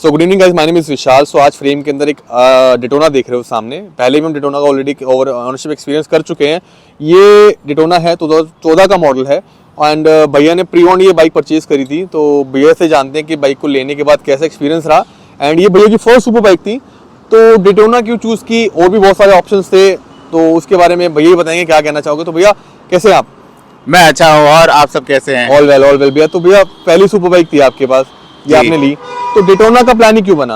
So good evening guys, my name is Vishal. So आज frame के अंदर एक डिटोना देख रहे हो सामने। पहले भी हम डिटोना का ऑलरेडी ओवर ऑनरशिप एक्सपीरियंस कर चुके हैं। ये डिटोना है 2014 का मॉडल है एंड भैया ने प्री ओन्ड ये बाइक परचेज करी थी। तो भैया से जानते हैं कि बाइक को लेने के बाद कैसा एक्सपीरियंस रहा। एंड ये भैया की फर्स्ट सुपर बाइक थी, तो डिटोना क्यों चूज़ की, और भी बहुत सारे ऑप्शन थे, तो उसके बारे में भैया ही बताएंगे क्या कहना चाहोगे। तो भैया कैसे हैं आप? मैं अच्छा हूँ, और आप सब कैसे हैं? ऑल वेल भैया। तो भैया पहली सुपर बाइक थी आपके पास, ये आपने ली, तो डिटोना का प्लान ही क्यों बना?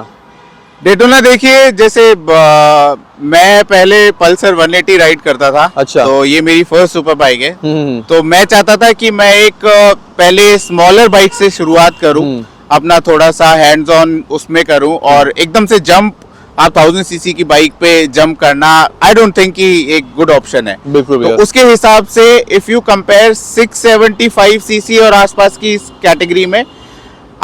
डेटोना देखिए, जैसे मैं पहले पल्सर 180 राइड करता था। अच्छा। तो ये मेरी फर्स्ट सुपर बाइक है। तो मैं चाहता था कि मैं एक पहले स्मॉलर बाइक से शुरुआत करूं, अपना थोड़ा सा हैंड्स ऑन उसमें करूं, और एकदम से जंप आप 1000 सीसी की बाइक पे जंप करना आई डोंट थिंक कि एक गुड ऑप्शन है। बिल्कुल तो उसके हिसाब से इफ यू कंपेयर 675 सीसी और आसपास की इस कैटेगरी में,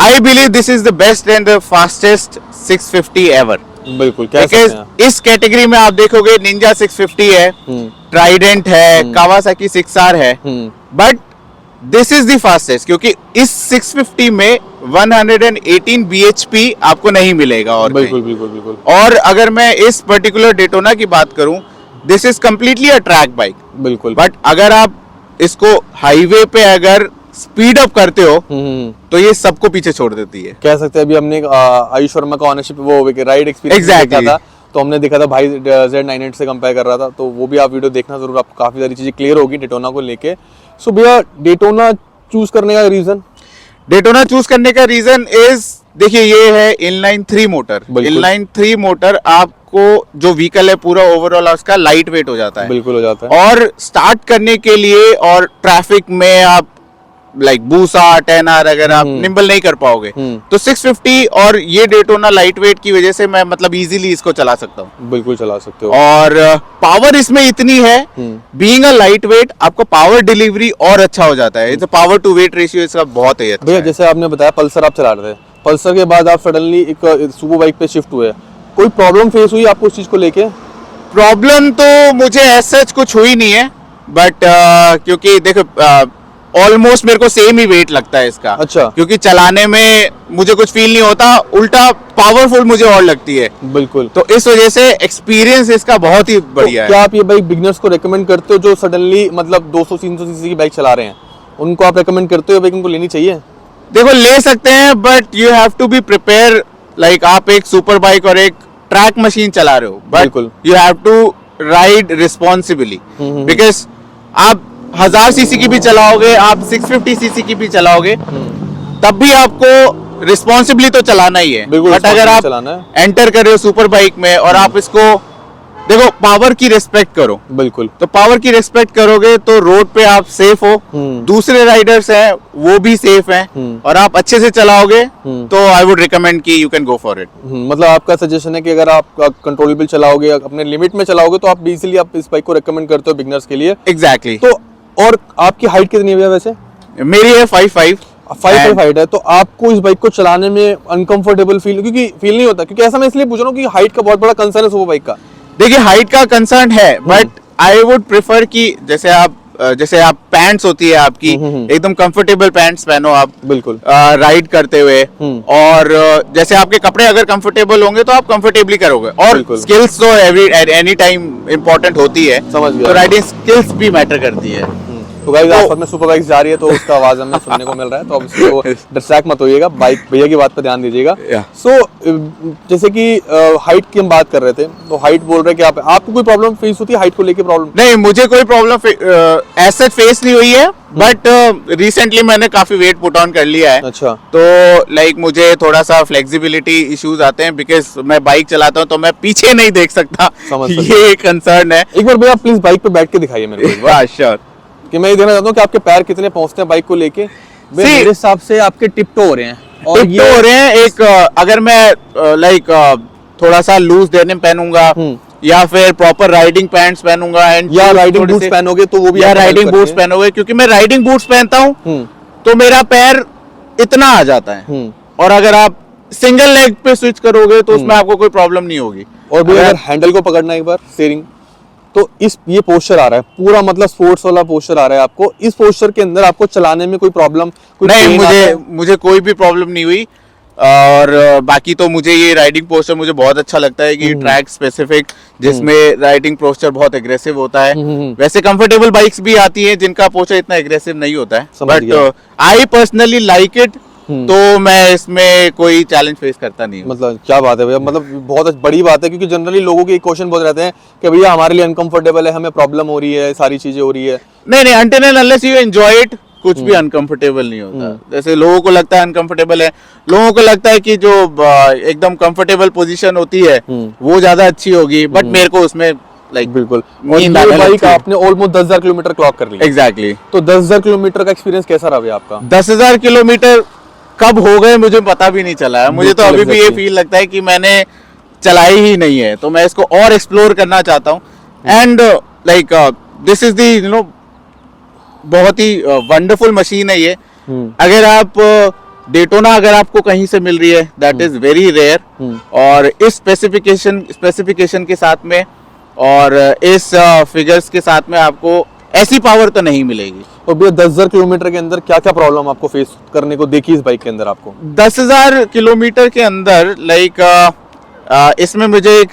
I believe this is the best and the fastest 650 ever. बिल्कुल। क्या Because इस कैटेगरी में आप देखोगे निंजा 650 है, ट्राइडेंट है, कावासाकी 6R है, but this is the fastest, क्योंकि इस 650 में 118 bhp आपको नहीं मिलेगा और बिल्कुल। और अगर मैं इस पर्टिकुलर डेटोना की बात करूं, this is completely a track bike. बिल्कुल। बट अगर आप इसको हाईवे पे अगर स्पीड अप करते हो तो ये सबको पीछे छोड़ देती है। कह सकते हैं अभी हमने आयुष वर्मा का ऑनरशिप वो राइड एक्सपीरियंस Exactly. देखा था, तो हमने देखा था भाई Z98 से कंपेयर कर रहा था, तो वो भी आप वीडियो देखना जरूर, आपको काफी सारी चीजें क्लियर होगी डेटोना को लेके। सो भैया डेटोना चूज करने का रीजन? डेटोना चूज करने का रीजन इज, देखिए ये है इनलाइन 3 मोटर। इनलाइन 3 मोटर आपको जो व्हीकल है पूरा ओवरऑल उसका लाइट वेट हो जाता है। बिल्कुल हो जाता है। और स्टार्ट करने के लिए और ट्रैफिक में आप लाइक बूसा 10R अगर आप निम्बल नहीं कर पाओगे, तो 650 और ये डेटोना लाइट वेट की वजह से मैं मतलब इजीली इसको चला सकता हूँ। बिल्कुल चला सकते हो। और पावर इसमें इतनी है, बीइंग अ लाइट वेट आपको पावर डिलीवरी और अच्छा हो जाता है। पावर टू वेट रेशियो इसका बहुत ही अच्छा भैया है। जैसे आपने बताया पल्सर आप चला रहे थे, पल्सर के बाद आप सडनली एक सुपर बाइक पे शिफ्ट हुए, कोई प्रॉब्लम फेस हुई आपको इस चीज को लेके? प्रॉब्लम तो मुझे ऐसा सच कुछ हुई नहीं है, बट क्योंकि देखो ऑलमोस्ट मेरे को सेम ही वेट लगता है इसका। अच्छा। क्योंकि चलाने में मुझे कुछ फील नहीं होता, उल्टा पावरफुल मुझे और लगती है। बिल्कुल। तो इस वजह से एक्सपीरियंस इसका बहुत ही बढ़िया तो है। क्या आप ये बाइक बिगिनर्स को रेकमेंड करते हो जो सडनली मतलब 200-300 सीसी की बाइक चला रहे हैं, उनको आप रेकमेंड करते हो बाइक उनको लेनी चाहिए? देखो ले सकते हैं, but you have to be prepare. Like आप एक सुपर बाइक और एक ट्रैक मशीन चला रहे हो, but you have to ride responsibly. Because आप 1000 सीसी की भी चलाओगे, आप 650 सीसी की भी चलाओगे, तब भी आपको रिस्पॉन्सिबली तो चलाना ही है। बट अगर आप एंटर कर रहे हो सुपर बाइक में और आप इसको देखो पावर की रिस्पेक्ट करो। बिल्कुल। तो पावर की रिस्पेक्ट करोगे तो रोड पे आप सेफ हो, दूसरे राइडर्स हैं वो भी सेफ हैं, और आप अच्छे से चलाओगे तो आई वुड रिकमेंड कि you can go for it. मतलब आपका सजेशन है कि अगर आप कंट्रोलेबल चलाओगे, अपने लिमिट में चलाओगे, तो आप इजीली आप इस बाइक को रेकमेंड करते हो बिगिनर्स के लिए? एग्जैक्टली। तो और आपकी हाइट कितनी है वैसे? मेरी है 5'5". 5'5" हाइट है, तो आपको इस बाइक को चलाने में अनकंफर्टेबल फील नहीं होता? क्योंकि ऐसा मैं इसलिए पूछ रहा हूँ कि हाइट का बहुत बड़ा कंसर्न है सुपर बाइक का। देखिए हाइट का कंसर्न है, बट आई वुड प्रेफर कि जैसे आप पैंट्स होती है आपकी, एकदम कंफर्टेबल पैंट्स पहनो आप। बिल्कुल। राइड करते हुए, और जैसे आपके कपड़े अगर कंफर्टेबल होंगे तो आप कंफर्टेबली करोगे। और स्किल्स तो एनी टाइम इम्पोर्टेंट होती है। समझ गया। तो राइडिंग स्किल्स भी मैटर करती है। तो गाइस आसपास में सुपर बाइक जा रही है, तो उसका आवाज हमें सुनने को मिल रहा है, तो अब इसको डिस्ट्रैक्ट मत होइएगा, बाइक भैया की बात पर ध्यान दीजिएगा। सो जैसे कि हाइट की हम बात कर रहे थे, तो हाइट बोल रहे कि आपको कोई प्रॉब्लम फेस होती है हाइट को लेके? प्रॉब्लम नहीं, मुझे कोई प्रॉब्लम ऐसा फेस नहीं हुई है, बट रिसेंटली मैंने काफी वेट पुट ऑन कर लिया है। अच्छा। तो लाइक मुझे थोड़ा सा फ्लेक्सिबिलिटी इश्यूज आते हैं, बिकॉज मैं बाइक चलाता हूँ तो मैं पीछे नहीं देख सकता। ये कंसर्न है। एक बार भैया प्लीज बाइक पे बैठ के दिखाइए मेरे को। श्योर। कि मैं ये देखना चाहता हूँ कि आपके पैर कितने पहुंचते हैं बाइक को लेके। मेरे हिसाब से आपके टिप टो हो रहे हैं, और ये हो रहे हैं। एक अगर मैं लाइक थोड़ा सा लूज डेनिम पहनूंगा, या फिर प्रॉपर राइडिंग पैंट्स पहनूंगा, एंड या राइडिंग बूट्स पहनोगे तो वो भी, या राइडिंग बूट्स पहनोगे, क्योंकि मैं राइडिंग बूट्स पहनता हूँ तो मेरा पैर इतना आ जाता है। और अगर आप सिंगल लेग पे स्विच करोगे तो उसमें आपको कोई प्रॉब्लम नहीं होगी। और भी अगर हैंडल को पकड़ना एक बार स्टीयरिंग, तो ये पोस्चर आ रहा है पूरा, मतलब स्पोर्ट्स वाला पोस्चर आ रहा है आपको। इस पोस्चर के अंदर आपको चलाने में कोई प्रॉब्लम नहीं, मुझे कोई भी प्रॉब्लम नहीं हुई। और बाकी तो मुझे ये राइडिंग पोस्चर मुझे बहुत अच्छा लगता है कि ट्रैक स्पेसिफिक, जिसमें राइडिंग पोस्चर बहुत एग्रेसिव होता है। वैसे कंफर्टेबल बाइक्स भी आती हैं जिनका पोस्चर इतना एग्रेसिव नहीं होता है, but I personally like it, तो मैं इसमें कोई चैलेंज फेस करता नहीं हूँ। मतलब क्या बात है भैया, मतलब बहुत बड़ी बात है, क्योंकि जनरली लोगों के क्वेश्चन बहुत रहते हैं कि भैया हमारे लिए अनकंफर्टेबल है, हमें प्रॉब्लम हो रही है, सारी चीजें हो रही है। नहीं, until and unless you enjoy it, कुछ भी अनकंफर्टेबल नहीं होता। जैसे लोगों को लगता है अनकंफर्टेबल है, लोगों को लगता है कि जो एकदम कंफर्टेबल पोजीशन होती है वो ज्यादा अच्छी होगी, बट मेरे को उसमें लाइक बिल्कुल। और ये बाइक आपने ऑलमोस्ट 10,000 किलोमीटर क्लॉक कर लिया। एग्जैक्टली। तो 10,000 किलोमीटर का एक्सपीरियंस कैसा रहा भैया आपका? 10,000 किलोमीटर कब हो गए मुझे पता भी नहीं चला है। मुझे तो अभी भी ये फील लगता है कि मैंने चलाई ही नहीं है, तो मैं इसको और एक्सप्लोर करना चाहता हूँ। And like this is the बहुत ही वंडरफुल मशीन है ये। अगर आप डेटोना अगर आपको कहीं से मिल रही है, दैट इज वेरी रेयर, और इस स्पेसिफिकेशन के साथ में और इस फिगर्स के साथ में आपको ऐसी पावर तो नहीं मिलेगी। और भैया 10,000 किलोमीटर के अंदर क्या क्या प्रॉब्लम आपको फेस करने को देखी इस बाइक के अंदर आपको? 10,000 किलोमीटर के अंदर लाइक इसमें मुझे एक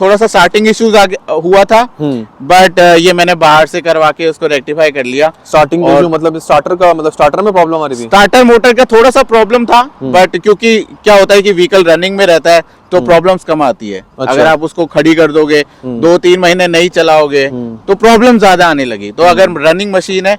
थोड़ा सा स्टार्टिंग इश्यूज हुआ था, बट ये मैंने बाहर से करवा के उसको रेक्टिफाई कर लिया। स्टार्टिंग इशू मतलब स्टार्टर में प्रॉब्लम आ रही थी? स्टार्टर मोटर का थोड़ा सा प्रॉब्लम था, बट क्योंकि क्या होता है कि व्हीकल रनिंग में रहता है तो प्रॉब्लम्स कम आती है। अच्छा। अगर आप उसको खड़ी कर दोगे, 2-3 महीने नहीं चलाओगे तो प्रॉब्लम ज्यादा आने लगी। तो अगर रनिंग मशीन है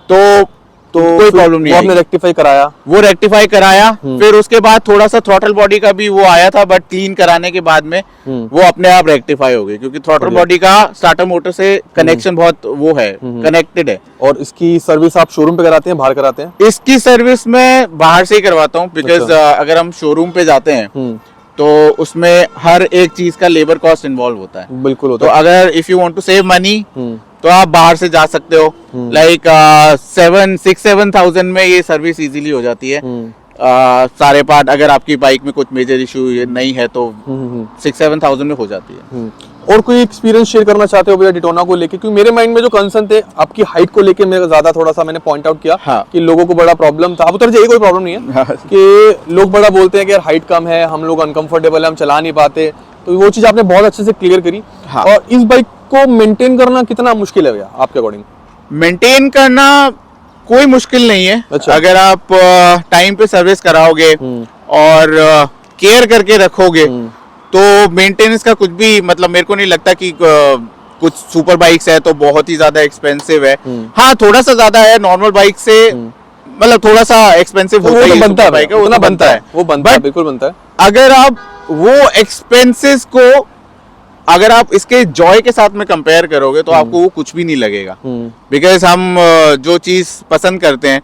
तो कोई प्रॉब्लम नहीं। आपने रेक्टिफाई कराया? वो रेक्टिफाई कराया, फिर उसके बाद थोड़ा सा थ्रॉटल बॉडी का भी वो आया था, बट क्लीन कराने के बाद में वो अपने आप रेक्टिफाई हो गई, क्योंकि थ्रॉटल बॉडी का स्टार्टर मोटर से कनेक्शन बहुत वो है, कनेक्टेड है। और इसकी सर्विस आप शोरूम पे कराते हैं, बाहर कराते हैं? इसकी सर्विस मैं बाहर से ही करवाता हूँ, बिकॉज अगर हम शोरूम पे जाते हैं तो उसमें हर एक चीज का लेबर कॉस्ट इन्वॉल्व होता है। बिल्कुल होता तो है। अगर if you want to save money तो आप बाहर से जा सकते हो। लाइक 6-7,000 में ये सर्विस इजीली हो जाती है। सारे पार्ट अगर आपकी बाइक में कुछ मेजर इशू नहीं है तो 6-7,000 में हो जाती है। और कोई एक्सपीरियंस शेयर करना चाहते हो भैया डिटोना को लेके? क्योंकि मेरे माइंड में जो कंसर्न थे आपकी हाइट को लेके, मेरा ज्यादा थोड़ा सा मैंने पॉइंट आउट किया। हाँ। कि लोगों को बड़ा प्रॉब्लम था। अब उतर जाइए, कोई प्रॉब्लम नहीं है। कि लोग बड़ा बोलते हैं कि यार हाइट कम है, हम लोग अनकंफर्टेबल है, हम चला नहीं पाते, तो वो चीज आपने बहुत अच्छे से क्लियर करी। हाँ। और इस बाइक को मेंटेन करना कितना मुश्किल है भैया आपके अकॉर्डिंग? मेंटेन करना कोई मुश्किल नहीं है। अच्छा। अगर आप टाइम पे सर्विस कराओगे और केयर करके रखोगे तो मेंटेनेंस का कुछ भी मतलब मेरे को नहीं लगता कि कुछ सुपर बाइक्स है तो बहुत ही ज्यादा एक्सपेंसिव है। हाँ, थोड़ा सा ज्यादा है नॉर्मल बाइक से, मतलब थोड़ा सा एक्सपेंसिव होता है, बनता है, बाइक है, वो तो बनता है, वो बनता है, बिल्कुल बनता है। अगर आप वो एक्सपेंसेस को अगर आप इसके जॉय के साथ में कंपेयर करोगे तो आपको वो कुछ भी नहीं लगेगा, बिकॉज हम जो चीज पसंद करते हैं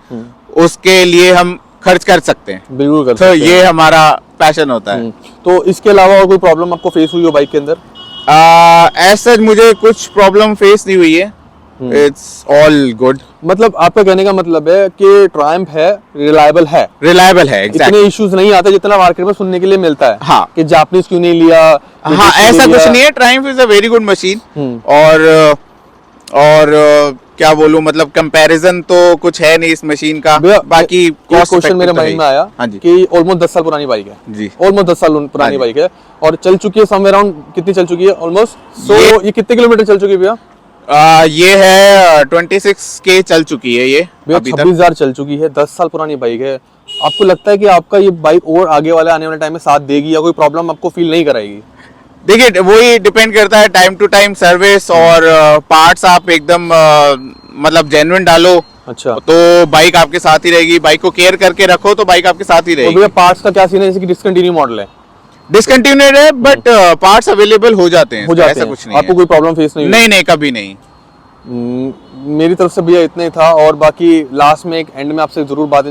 उसके लिए हम खर्च कर सकते हैं। बिल्कुल कर तो सकते ये हैं। हमारा पैशन होता है। तो इसके अलावा और कोई प्रॉब्लम आपको फेस हुई हो बाइक के अंदर? ऐसा मुझे कुछ प्रॉब्लम फेस नहीं हुई है, इट्स ऑल गुड। मतलब आपका कहने का मतलब है कि ट्रायम्फ है, रिलायबल है, exactly. इतने इश्यूज नहीं आते जितना मार्केट में सुनने के लिए मिलता है। हाँ। कि जापानीज क्यों नहीं लिया, हाँ, ऐसा कुछ नहीं है। Triumph is a very good machine. और क्या बोलूं, मतलब कंपैरिजन तो कुछ है नहीं इस मशीन का। बाकी क्वेश्चन मेरे माइंड में आया कि ऑलमोस्ट 10 साल पुरानी बाइक है जी, ऑलमोस्ट 10 साल पुरानी बाइक है और चल चुकी है समवेयर अराउंड, कितनी चल चुकी है ऑलमोस्ट? ये कितने किलोमीटर चल चुकी है भैया? ये है 26K चल चुकी है। ये 26,000 चल चुकी है, 10 साल पुरानी बाइक है। आपको लगता है कि आपका ये बाइक और आगे वाले आने वाले टाइम में साथ देगी या कोई प्रॉब्लम आपको फील नहीं कराएगी? देखिए, वही डिपेंड करता है टाइम टू टाइम सर्विस और पार्ट्स आप एकदम मतलब जेन्युइन डालो। अच्छा। तो बाइक आपके साथ ही रहेगी। बाइक को केयर करके रखो तो बाइक आपके साथ ही रहेगी। तो भैया पार्ट्स का क्या सीन है? जैसे कि डिसकंटिन्यू मॉडल है, डिसकंटिन्यूड है, बट पार्ट्स अवेलेबल हो जाते हैं, ऐसा कुछ नहीं। आपको कोई प्रॉब्लम फेस नहीं? नहीं, कभी नहीं। मेरी तरफ से भैया इतना ही था। और बाकी लास्ट में एक एंड में आपसे जरूर बात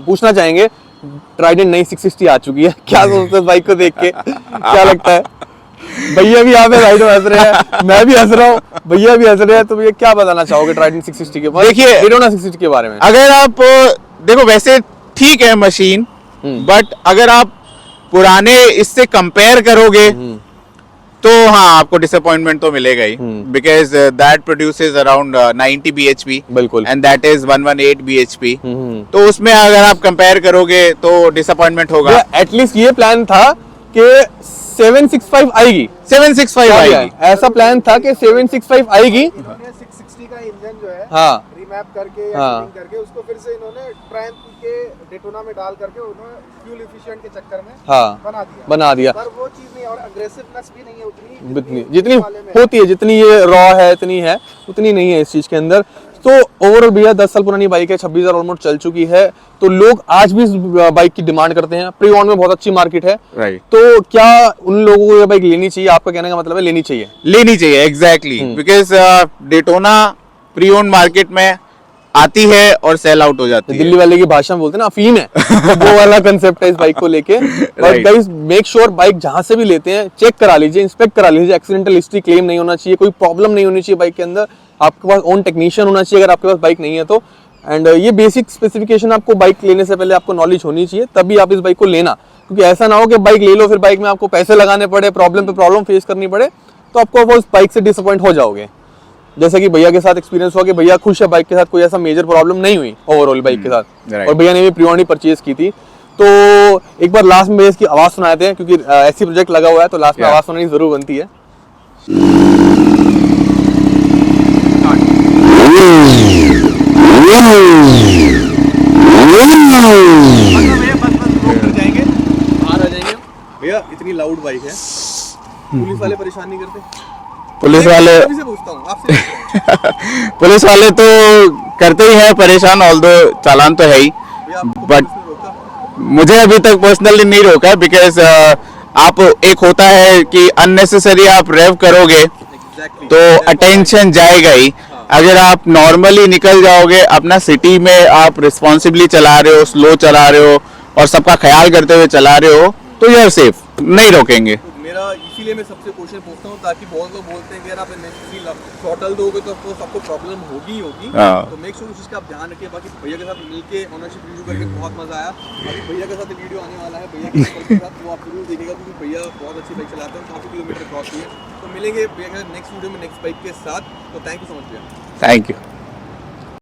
पूछना चाहेंगे, ट्राइडेंट नई 660 आ चुकी है, क्या सोचते हैं बाइक को देख के? क्या लगता है? भैया भी यहाँ पे राइड में हंस रहे हैं, मैं भी हंस रहा हूँ, भैया भी हंस रहे हैं, तो भैया क्या बताना चाहोगे ट्राइडेंट 660 के बारे में? देखिए, डिटोना 660 के बारे में अगर आप देखो, वैसे ठीक है मशीन, बट अगर आप पुराने इससे कंपेयर करोगे तो हाँ, आपको डिसअपॉइंटमेंट तो मिलेगा ही, because that produces around 90 bhp बिल्कुल। And that is 118 bhp। Hmm. तो उसमें अगर आप कंपेयर करोगे तो डिसअपॉइंटमेंट होगा। एटलीस्ट ये प्लान था कि 765 आएगी, 765 आएगी। ऐसा प्लान था कि 765 आएगी। इन्होंने 660 का इंजन जो है हाँ रीमैप करके या हाँ। ट्यूनिंग करके उसको फिर से इन्होंने ट्रायम्फ के डेटोना में डाल करके उन्होंने फ्यूल एफिशिएंट के चक्कर में हाँ बना दिया। पर वो चीज नहीं, और अग्रेसिवनेस भी नहीं है उतनी जितनी वाले में। होती है, जितनी ये रॉ है इतनी है, उतनी नहीं है इस चीज के अंदर। तो ओवरऑल भैया 10 साल पुरानी बाइक है, 26,000 ऑलमोस्ट चल चुकी है, तो लोग आज भी इस बाइक की डिमांड करते हैं। प्री ऑन में बहुत अच्छी मार्केट है, राइट। तो क्या उन लोगों को ये बाइक लेनी चाहिए? आपका कहने का मतलब है लेनी चाहिए। लेनी चाहिए, exactly, because Daytona pre owned market में आती है और सेल आउट हो जाती है। दिल्ली वाले की भाषा में बोलते हैं ना, अफीम है। वो वाला कंसेप्ट है इस बाइक को लेके। But Right. Guys make sure bike जहां से भी लेते हैं चेक करा लीजिए, इंस्पेक्ट करा लीजिए। एक्सीडेंटल हिस्ट्री क्लेम नहीं होना चाहिए, कोई प्रॉब्लम नहीं होनी चाहिए बाइक के अंदर। आपके पास ओन टेक्नीशियन होना चाहिए अगर आपके पास बाइक नहीं है तो। एंड ये बेसिक स्पेसिफिकेशन आपको बाइक लेने से पहले आपको नॉलेज होनी चाहिए, तभी आप इस बाइक को लेना। क्योंकि ऐसा ना हो कि बाइक ले लो फिर बाइक में आपको पैसे लगाने पड़े, प्रॉब्लम पे प्रॉब्लम फेस करनी पड़े, तो आपको उस बाइक से डिसअपॉइंट हो जाओगे। जैसे कि भैया के साथ एक्सपीरियंस हुआ कि भैया खुश है बाइक के साथ, कोई ऐसा मेजर प्रॉब्लम नहीं हुई ओवरऑल बाइक के साथ। right. और भैया ने भी प्री-ऑर्डर परचेज की थी। तो एक बार लास्ट में भैया इसकी आवाज सुनाए थे, क्योंकि ऐसी प्रोजेक्ट लगा हुआ है तो लास्ट में Yeah. आवाज सुनानी जरूर बनती है। भैया इतनी लाउड बाइक है, पुलिस वाले परेशान नहीं करते? पुलिस वाले अभी से पूछता हूँ आपसे। पुलिस वाले तो करते ही हैं परेशान, ऑल्दो चालान तो है ही, भैया आपको बट पुलिस ने रोका? मुझे अभी तक पर्सनली नहीं रोका, बिकॉज आप एक होता है कि अननेसेसरी आप रेव करोगे Exactly. तो अटेंशन जाएगा ही। अगर आप नॉर्मली निकल जाओगे अपना सिटी में, आप रिस्पॉन्सिबली चला रहे हो, स्लो चला रहे हो और सबका ख्याल करते हुए चला रहे हो, तो यू आर सेफ, नहीं रोकेंगे। तो मेरा इसीलिए मैं सबसे क्वेश्चन पूछता हूँ, ताकि बहुत लोग बोलते हैं कि यार आप नेसेसरी थ्रॉटल दोगे तो आपको प्रॉब्लम होगी ही होगी। हाँ। तो मेक श्योर उस चीज़ का आप ध्यान रखिए। बाकी भैया के साथ मिलके ऑनरशिप रिव्यू करके बहुत मजा आया। अभी भैया के साथ एक वीडियो आने वाला है भैया के साथ, वो आप जरूर देखिएगा, क्योंकि भैया बहुत अच्छी बाइक चलाते हैं, काफ़ी किलोमीटर क्रॉस किए। तो मिलेंगे भैया के नेक्स्ट वीडियो में नेक्स्ट बाइक के साथ। तो थैंक यू सो मच भैया। Thank you.